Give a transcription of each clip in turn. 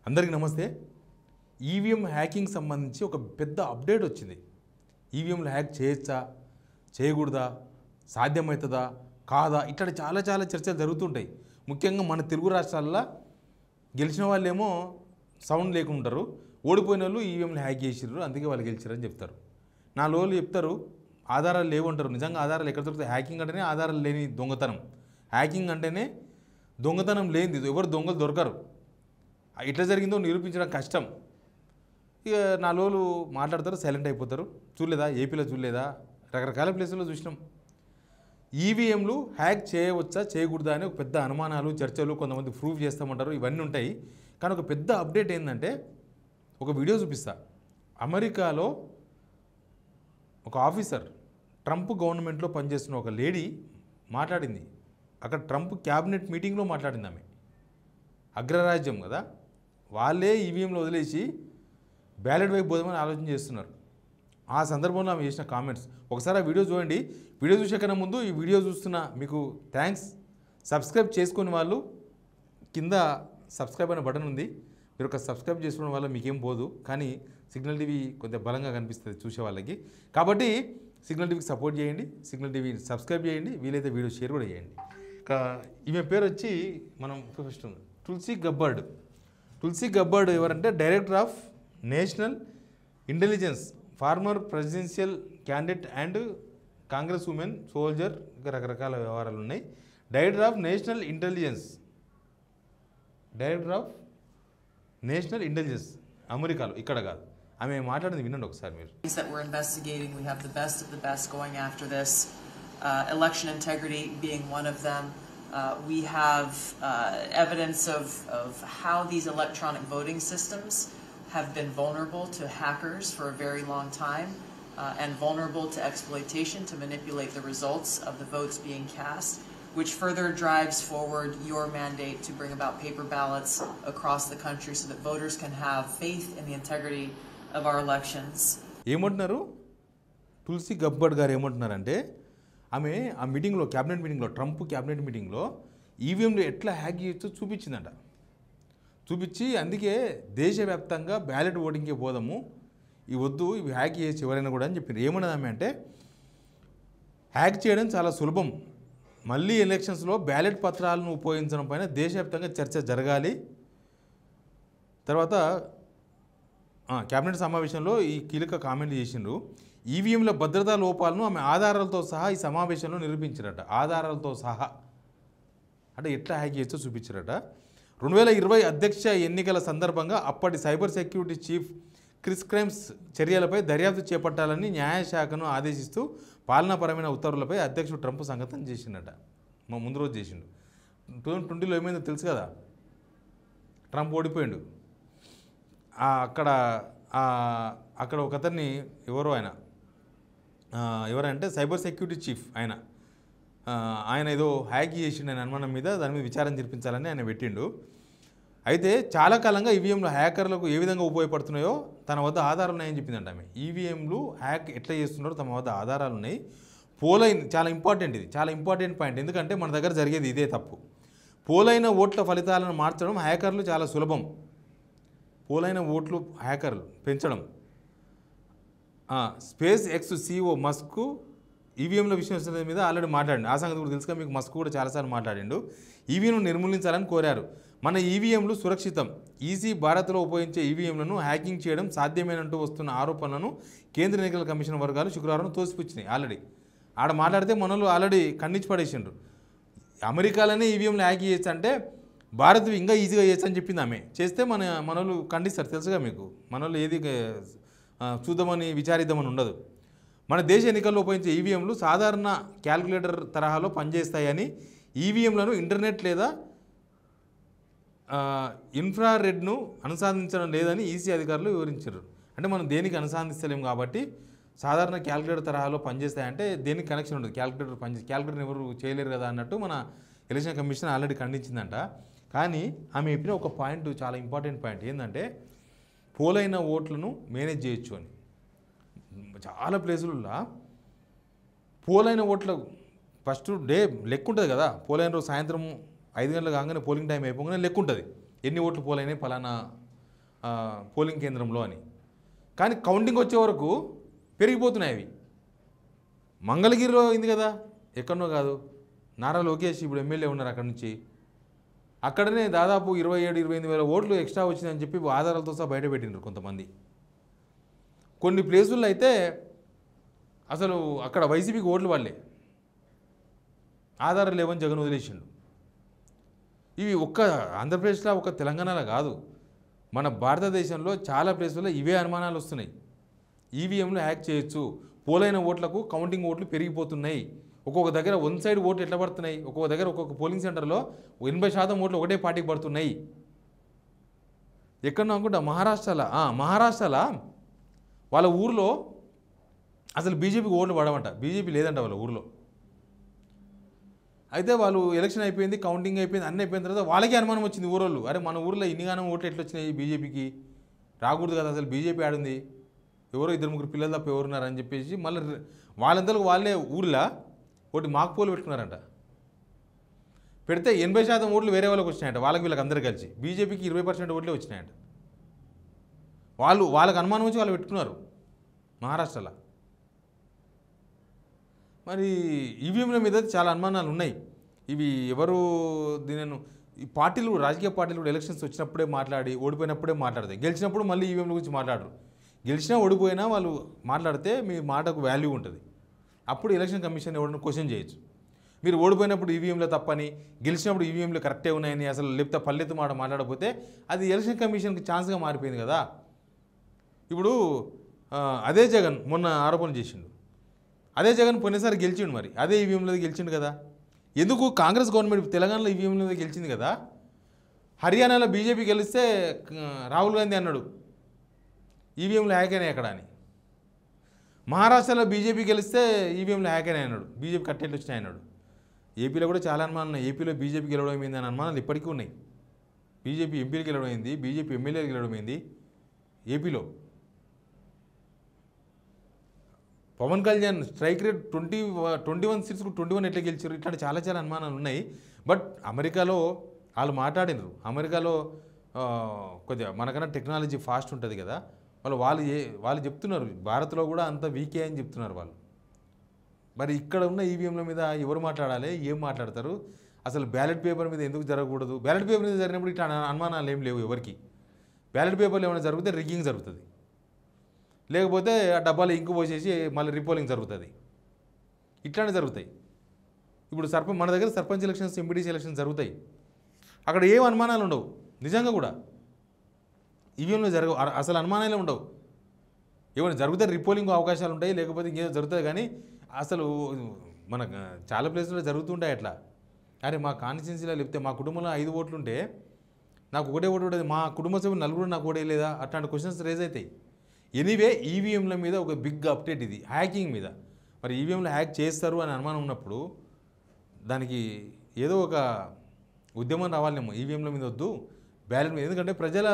అందరికీ నమస్తే. EVM hacking సంబంధించి ఒక పెద్ద అప్డేట్ వచ్చింది. ఈవీఎంలు హ్యాక్ చేయొచ్చా, చేయకూడదా, సాధ్యమవుతుందా కాదా, ఇట్లా చాలా చర్చలు జరుగుతుంటాయి. ముఖ్యంగా మన తెలుగు రాష్ట్రాల్లో గెలిచిన వాళ్ళేమో సౌండ్ లేకుంటారు, ఓడిపోయిన వాళ్ళు ఈవీఎంలు హ్యాక్ చేసిర్రు అందుకే వాళ్ళు గెలిచారని చెప్తారు. నా లోళ్ళు చెప్తారు ఆధారాలు లేవంటారు. నిజంగా ఆధారాలు ఎక్కడ దొరుకుతాయి? హ్యాకింగ్ అంటేనే ఆధారాలు లేని దొంగతనం. హ్యాకింగ్ అంటేనే దొంగతనం లేనిది, ఎవరు దొంగలు దొరకరు. ఎట్లా జరిగిందో నిరూపించడం కష్టం. ఇక నా లోలు మాట్లాడతారు, సైలెంట్ అయిపోతారు. చూడలేదా, ఏపీలో చూడలేదా, రకరకాల ప్లేసుల్లో చూసినాం. ఈవీఎంలు హ్యాక్ చేయవచ్చా చేయకూడదా అని ఒక పెద్ద అనుమానాలు, చర్చలు, కొంతమంది ప్రూఫ్ చేస్తామంటారు, ఇవన్నీ ఉంటాయి. కానీ ఒక పెద్ద అప్డేట్ ఏంటంటే, ఒక వీడియో చూపిస్తా. అమెరికాలో ఒక ఆఫీసర్, ట్రంప్ గవర్నమెంట్లో పనిచేస్తున్న ఒక లేడీ మాట్లాడింది. అక్కడ ట్రంప్ క్యాబినెట్ మీటింగ్లో మాట్లాడింది. ఆమె అగ్రరాజ్యం కదా, వాళ్ళే ఈవీఎంలు వదిలేసి బ్యాలెట్ వైపు పోదామని ఆలోచన చేస్తున్నారు. ఆ సందర్భంలో ఆమె చేసిన కామెంట్స్ ఒకసారి ఆ వీడియో చూడండి. వీడియో చూసే కన్నా ముందు ఈ వీడియో చూస్తున్న మీకు థ్యాంక్స్. సబ్స్క్రైబ్ చేసుకునే వాళ్ళు కింద సబ్స్క్రైబ్ అనే బటన్ ఉంది. మీరు ఒక సబ్స్క్రైబ్ చేసుకోవడం వల్ల మీకేం పోదు, కానీ సిగ్నల్ టీవీ కొంచెం బలంగా కనిపిస్తుంది చూసే వాళ్ళకి. కాబట్టి సిగ్నల్ టీవీకి సపోర్ట్ చేయండి, సిగ్నల్ టీవీ సబ్స్క్రైబ్ చేయండి, వీలైతే వీడియో షేర్ కూడా చేయండి. ఈమె పేరు వచ్చి మనం ఫస్ట్ తులసి గబ్బర్డ్. తులసి గబ్బర్డ్ ఎవరంటే director of national intelligence, former presidential candidate and congresswoman soldier, ఇంకా రకరకాల వ్యవహారాలు ఉన్నాయి. Director of national intelligence, director of national intelligence అమెరికాలో, ఇక్కడ కాదు. ఆమె మాట్లాడింది వినండి ఒకసారి మీరు. That we're investigating, we have the best of the best going after this. Election integrity being one of them. We have evidence of how these electronic voting systems have been vulnerable to hackers for a very long time and vulnerable to exploitation to manipulate the results of the votes being cast, which further drives forward your mandate to bring about paper ballots across the country so that voters can have faith in the integrity of our elections. ఏమంటున్నారు తులసి గబ్బర్డ్ గారు ఏమంటున్నారంటే, ఆమె ఆ మీటింగ్లో, cabinet మీటింగ్లో, Trump cabinet మీటింగ్లో ఈవీఎంలు ఎట్లా హ్యాక్ చేయొచ్చో చూపించిందంట. చూపించి అందుకే దేశవ్యాప్తంగా బ్యాలెట్ ఓటింగ్కి పోదాము, ఇవి వద్దు, ఇవి హ్యాక్ చేయొచ్చు ఎవరైనా కూడా అని చెప్పింది. ఏమన్నది ఆమె అంటే, హ్యాక్ చేయడం చాలా సులభం, మళ్ళీ ఎలక్షన్స్లో బ్యాలెట్ పత్రాలను ఉపయోగించడం పైన దేశవ్యాప్తంగా చర్చ జరగాలి. తర్వాత క్యాబినెట్ సమావేశంలో ఈ కీలక కామెంట్ చేసిండ్రు. ఈవీఎంల భద్రతా లోపాలను ఆమె ఆధారాలతో సహా ఈ సమావేశంలో నిరూపించారట. ఆధారాలతో సహా అంటే ఎట్లా హ్యాక్ చేస్తూ చూపించారట. 2020 అధ్యక్ష ఎన్నికల సందర్భంగా అప్పటి cyber security chief Chris crimes చర్యలపై దర్యాప్తు చేపట్టాలని న్యాయశాఖను ఆదేశిస్తూ పాలనాపరమైన ఉత్తర్వులపై అధ్యక్షుడు ట్రంప్ సంగతం చేసిండట. మా ముందు రోజు చేసిండు. 2020లో ఏమైందో తెలుసు కదా, ట్రంప్ ఓడిపోయిండు. అక్కడ ఒక అతన్ని ఎవరంటే సైబర్ సెక్యూరిటీ చీఫ్ ఆయన ఏదో హ్యాక్ చేసిండు ఆయన అనుమానం మీద, దాని మీద విచారణ జరిపించాలని ఆయన పెట్టిండు. అయితే చాలా కాలంగా ఈవీఎంలు హ్యాకర్లకు ఏ విధంగా ఉపయోగపడుతున్నాయో తన వద్ద ఆధారాలు ఉన్నాయని చెప్పిందంట ఆమె. ఈవీఎంలు హ్యాక్ ఎట్లా చేస్తున్నారో తమ వద్ద ఆధారాలు ఉన్నాయి. పోలైన చాలా ఇంపార్టెంట్, ఇది చాలా ఇంపార్టెంట్ పాయింట్, ఎందుకంటే మన దగ్గర జరిగేది ఇదే తప్పు. పోలైన ఓట్ల ఫలితాలను మార్చడం హ్యాకర్లు చాలా సులభం. పోలైన ఓట్లు హ్యాకర్లు పెంచడం. స్పేస్ ఎక్స్ CEO మస్క్ ఈవీఎంల విశ్వసనీయత మీద ఆల్రెడీ మాట్లాడిండు. ఆ సంగతి కూడా తెలుసుగా మీకు. మస్క్ కూడా చాలాసార్లు మాట్లాడిండు. ఈవీఎంను నిర్మూలించాలని కోరారు. మన ఈవీఎంలు సురక్షితం, ఈసీ భారత్లో ఉపయోగించే ఈవీఎంలను హ్యాకింగ్ చేయడం సాధ్యమేనంటూ వస్తున్న ఆరోపణలను కేంద్ర ఎన్నికల కమిషన్ వర్గాలు శుక్రవారం తోసిపుచ్చినాయి. ఆడ మాట్లాడితే మనలు ఆల్రెడీ ఖండించి పడేసిండ్రు. అమెరికాలోనే ఈవీఎంలు హ్యాక్ చేయొచ్చు అంటే భారత్ ఇంకా ఈజీగా చేయొచ్చు అని చెప్పింది ఆమె. చేస్తే మనోళ్ళు ఖండిస్తారు, తెలుసుగా మీకు. మనోళ్ళు ఏది చూద్దామని విచారిద్దామని ఉండదు. మన దేశ ఎన్నికల్లో ఉపయోగించే ఈవీఎంలు సాధారణ క్యాల్కులేటర్ తరహాలో పనిచేస్తాయని, ఈవీఎంలను ఇంటర్నెట్ లేదా ఇన్ఫ్రారెడ్ను అనుసంధానించడం లేదని ఈసీ అధికారులు వివరించారు. అంటే మనం దేనికి అనుసంధానిస్తలేము కాబట్టి సాధారణ క్యాల్కులేటర్ తరహాలో పనిచేస్తాయంటే దేనికి కనెక్షన్ ఉండదు. క్యాల్కులేటర్ ఎవరు చేయలేరు కదా అన్నట్టు మన ఎలక్షన్ కమిషన్ ఆల్రెడీ ఖండించిందంట. కానీ ఆమె చెప్పిన ఒక పాయింట్, చాలా ఇంపార్టెంట్ పాయింట్ ఏంటంటే, పోలైన ఓట్లను మేనేజ్ చేయొచ్చు అని. చాలా ప్లేసులలో పోలైన ఓట్ల ఫస్ట్ డే లెక్క ఉంటుంది కదా, పోలైన రోజు సాయంత్రం 5 గంటలు కాగానే పోలింగ్ టైం అయిపోగానే లెక్క ఉంటుంది. ఎన్ని ఓట్లు పోలైనాయి, ఫలానా పోలింగ్ కేంద్రంలో అని. కానీ కౌంటింగ్ వచ్చే వరకు పెరిగిపోతున్నాయి అవి. మంగళగిరిలో అయింది కదా, ఎక్కడనో కాదు. నారా లోకేష్ ఇప్పుడు ఎమ్మెల్యే ఉన్నారు అక్కడ నుంచి. అక్కడనే దాదాపు 27-28 వేల ఓట్లు ఎక్స్ట్రా వచ్చిందని చెప్పి ఆధారాలతో సహా బయట పెట్టినారు కొంతమంది. కొన్ని ప్లేసుల్లో అయితే అసలు అక్కడ వైసీపీకి ఓట్లు వాళ్ళే, ఆధారాలు లేవని జగన్ వదిలేసిండు. ఇవి ఒక్క ఆంధ్రప్రదేశ్లో ఒక తెలంగాణలో కాదు, మన భారతదేశంలో చాలా ప్లేసుల్లో ఇవే అనుమానాలు వస్తున్నాయి. ఈవీఎంలు హ్యాక్ చేయొచ్చు, పోలైన ఓట్లకు కౌంటింగ్ ఓట్లు పెరిగిపోతున్నాయి. ఒక్కొక్క దగ్గర వన్ సైడ్ ఓట్లు ఎట్లా పడుతున్నాయి, ఒక్కొక్క దగ్గర ఒక్కొక్క పోలింగ్ సెంటర్లో 80% ఓట్లు ఒకటే పార్టీకి పడుతున్నాయి. ఎక్కడో అనుకుంటా మహారాష్ట్రలో వాళ్ళ ఊర్లో అసలు బీజేపీకి ఓట్లు పడమంట, బీజేపీ లేదంట వాళ్ళ ఊర్లో. అయితే వాళ్ళు ఎలక్షన్ అయిపోయింది, కౌంటింగ్ అయిపోయింది, అన్నీ అయిపోయిన తర్వాత వాళ్ళకే అనుమానం వచ్చింది ఊరోళ్ళు. అరే మన ఊర్లో ఇన్నిగానం ఓట్లు ఎట్లా వచ్చినాయి బీజేపీకి, రాకూడదు కదా అసలు, బీజేపీ ఆడుంది, ఎవరో 2-3 పిల్లలు తప్ప ఎవరున్నారని చెప్పేసి మళ్ళీ వాళ్ళందరూ వాళ్ళే ఊర్లో ఒకటి మాకు పోలు పెట్టుకున్నారంట. పెడితే 80% ఓట్లు వేరే వాళ్ళకి వచ్చినాయంట, వీళ్ళకి అందరూ కలిసి. బీజేపీకి 20% ఓట్లే వచ్చినాయంట. వాళ్ళకి అనుమానం వచ్చి వాళ్ళు పెట్టుకున్నారు మహారాష్ట్రలో. మరి ఈవీఎంల మీద చాలా అనుమానాలు ఉన్నాయి. ఇవి ఎవరు దీనిను ఈ పార్టీలు, రాజకీయ పార్టీలు కూడా ఎలక్షన్స్ వచ్చినప్పుడే మాట్లాడి ఓడిపోయినప్పుడే మాట్లాడతాయి, గెలిచినప్పుడు మళ్ళీ ఈవీఎంల గురించి మాట్లాడరు. గెలిచినా ఓడిపోయినా వాళ్ళు మాట్లాడితే మీ మాటకు వాల్యూ ఉంటుంది. అప్పుడు ఎలక్షన్ కమిషన్ ఎవరైనా క్వశ్చన్ చేయొచ్చు. మీరు ఓడిపోయినప్పుడు ఈవీఎంలో తప్పని, గెలిచినప్పుడు ఈవీఎంలు కరెక్టే ఉన్నాయని అసలు లేకపోతే పల్లెత్తు మాట మాట్లాడకపోతే అది ఎలక్షన్ కమిషన్కి ఛాన్స్గా మారిపోయింది కదా. ఇప్పుడు అదే జగన్ మొన్న ఆరోపణలు చేసిండు, అదే జగన్ పోయినసారి గెలిచిండు, మరి అదే ఈవీఎంలో గెలిచిండు కదా. ఎందుకు కాంగ్రెస్ గవర్నమెంట్ తెలంగాణలో ఈవీఎంలో గెలిచింది కదా. హర్యానాలో బీజేపీ గెలిస్తే రాహుల్ గాంధీ అన్నాడు ఈవీఎంలో హ్యాక్ అయినాయి అక్కడ అని. మహారాష్ట్రలో బీజేపీ గెలిస్తే ఈవీఎంలో హ్యాక్ అయినాయి అన్నాడు, బీజేపీ కట్టెట్లు వచ్చినాయి అన్నాడు. ఏపీలో కూడా చాలా అనుమానాలు ఉన్నాయి. ఏపీలో బీజేపీ గెలవడం ఏంది అని అనుమానాలు ఇప్పటికీ ఉన్నాయి. బీజేపీ ఎంపీలు గెలవడం అయింది, బీజేపీ ఎమ్మెల్యేలు గెలవడం అయింది ఏపీలో. పవన్ కళ్యాణ్ స్ట్రైక్ రేట్ 21 సీట్స్కు 21 ఎట్లా గెలిచారు, ఇట్లాంటి చాలా చాలా అనుమానాలు ఉన్నాయి. బట్ అమెరికాలో వాళ్ళు మాట్లాడినారు, అమెరికాలో కొద్దిగా మనకన్నా టెక్నాలజీ ఫాస్ట్ ఉంటుంది కదా, వాళ్ళు చెప్తున్నారు భారత్లో కూడా అంత వీకే అని చెప్తున్నారు వాళ్ళు. మరి ఇక్కడ ఉన్న ఈవీఎంల మీద ఎవరు మాట్లాడాలి, ఏం మాట్లాడతారు, అసలు బ్యాలెట్ పేపర్ మీద ఎందుకు జరగకూడదు. బ్యాలెట్ పేపర్ మీద జరిగినప్పుడు ఇట్లా అనుమానాలు ఏం లేవు ఎవరికి. బ్యాలెట్ పేపర్లు ఏమైనా జరిగితే రిగ్గింగ్ జరుగుతుంది, లేకపోతే ఆ డబ్బాలు ఇంకు పోసేసి మళ్ళీ రీపోలింగ్ జరుగుతుంది, ఇట్లానే జరుగుతాయి. ఇప్పుడు మన దగ్గర సర్పంచ్ ఎలక్షన్స్, ఎంపీటీసీ ఎలక్షన్స్ జరుగుతాయి, అక్కడ ఏం అనుమానాలు ఉండవు నిజంగా కూడా. ఈవీఎంలో అసలు అనుమానాలే ఉండవు. ఏమైనా జరిగితే రీపోలింగ్ అవకాశాలు ఉంటాయి, లేకపోతే ఇంకేదో జరుగుతుంది. కానీ అసలు మన చాలా ప్లేసుల్లో జరుగుతుంటాయి అట్లా. అరే మా కాన్స్టిట్యున్సీలో లేకపోతే మా కుటుంబంలో 5 ఓట్లు ఉంటే నాకు ఒకటే ఓటు ఉంటుంది, మా కుటుంబ సభ్యులు 4 నాకు ఓటే లేదా, అట్లాంటి క్వశ్చన్స్ రేజ్ అవుతాయి. ఎనీవే ఈవీఎంల మీద ఒక బిగ్ అప్డేట్ ఇది, హ్యాకింగ్ మీద. మరి ఈవీఎంలో హ్యాక్ చేస్తారు అని అనుమానం ఉన్నప్పుడు దానికి ఏదో ఒక ఉద్యమం రావాలేమో. ఈవీఎంల మీద వద్దు, బ్యాలెట్ మీద. ఎందుకంటే ప్రజల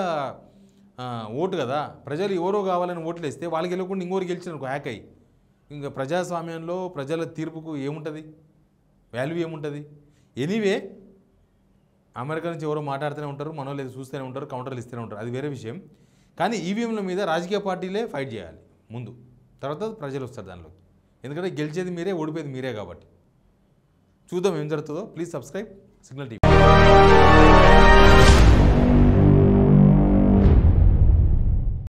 ఓటు కదా, ప్రజలు ఎవరో కావాలని ఓట్లు వేస్తే వాళ్ళకి వెళ్ళకుండా ఇంకోరు గెలిచినారు హ్యాక్ అయ్యి. ఇంకా ప్రజాస్వామ్యంలో ప్రజల తీర్పుకు ఏముంటుంది, వాల్యూ ఏముంటుంది. ఎనీవే అమెరికా నుంచి ఎవరో మాట్లాడుతూనే ఉంటారు, మనో లేదు చూస్తూనే ఉంటారు, కౌంటర్లు ఇస్తూనే ఉంటారు, అది వేరే విషయం. కానీ ఈవీఎంల మీద రాజకీయ పార్టీలే ఫైట్ చేయాలి ముందు, తర్వాత ప్రజలు వస్తారు దానిలోకి. ఎందుకంటే గెలిచేది మీరే, ఓడిపోయేది మీరే కాబట్టి. చూద్దాం ఏం జరుగుతుందో. Please subscribe signal TV.